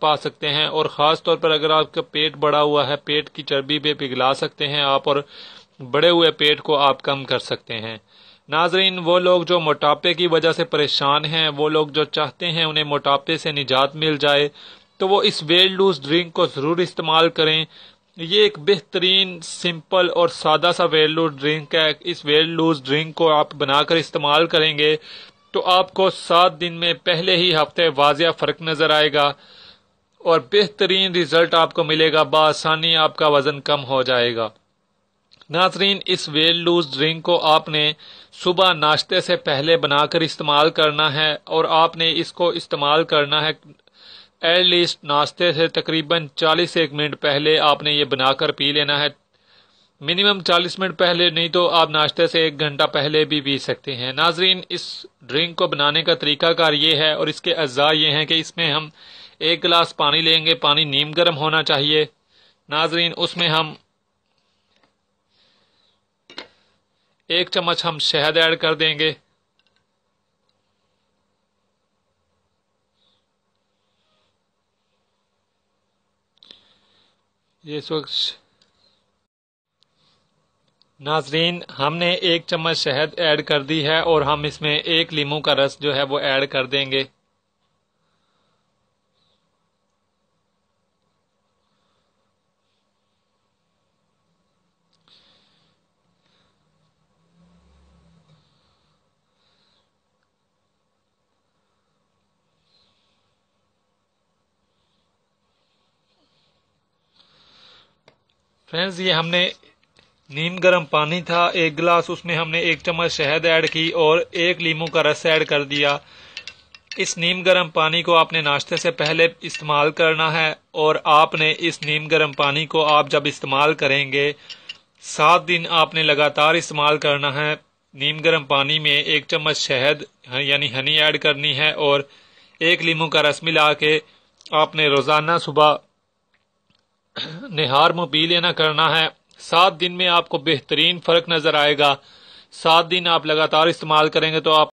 पा सकते हैं। और ख़ास तौर पर अगर आपका पेट बढ़ा हुआ है, पेट की चर्बी पे पिघला सकते हैं आप, और बढ़े हुए पेट को आप कम कर सकते हैं। नाजरीन, वो लोग जो मोटापे की वजह से परेशान हैं, वो लोग जो चाहते हैं उन्हें मोटापे से निजात मिल जाए, तो वो इस वेट लूज ड्रिंक को ज़रूर इस्तेमाल करें। ये एक बेहतरीन, सिंपल और सादा सा वेट लूज ड्रिंक है। इस वेट लूज ड्रिंक को आप बनाकर इस्तेमाल करेंगे तो आपको 7 दिन में पहले ही हफ्ते वाजिया फ़र्क नज़र आएगा और बेहतरीन रिजल्ट आपको मिलेगा। बआसानी आपका वज़न कम हो जाएगा। नाजरीन, इस वेट लूज ड्रिंक को आपने सुबह नाश्ते से पहले बनाकर इस्तेमाल करना है, और आपने इसको इस्तेमाल करना है एटलीस्ट नाश्ते से तकरीबन 40 मिनट पहले आपने ये बनाकर पी लेना है। मिनिमम 40 मिनट पहले, नहीं तो आप नाश्ते से 1 घंटा पहले भी पी सकते हैं। नाजरीन, इस ड्रिंक को बनाने का तरीकाकार ये है और इसके अज्जा ये हैं कि इसमें हम 1 गिलास पानी लेंगे, पानी नीम गर्म होना चाहिए। नाजरीन, उसमें हम 1 चम्मच हम शहद ऐड कर देंगे। ये नाजरीन, हमने 1 चम्मच शहद ऐड कर दी है और हम इसमें 1 लीमू का रस जो है वो ऐड कर देंगे। फ्रेंड्स, ये हमने नीम गर्म पानी था 1 गिलास, उसमें हमने 1 चम्मच शहद ऐड की और 1 लीमू का रस ऐड कर दिया। इस नीम गर्म पानी को आपने नाश्ते से पहले इस्तेमाल करना है, और आपने इस नीम गर्म पानी को आप जब इस्तेमाल करेंगे 7 दिन आपने लगातार इस्तेमाल करना है। नीम गर्म पानी में 1 चम्मच शहद यानी हनी ऐड करनी है और 1 लीमू का रस मिला के आपने रोज़ाना सुबह निहार मुँह पी लेना करना है। 7 दिन में आपको बेहतरीन फ़र्क नज़र आएगा। 7 दिन आप लगातार इस्तेमाल करेंगे तो आप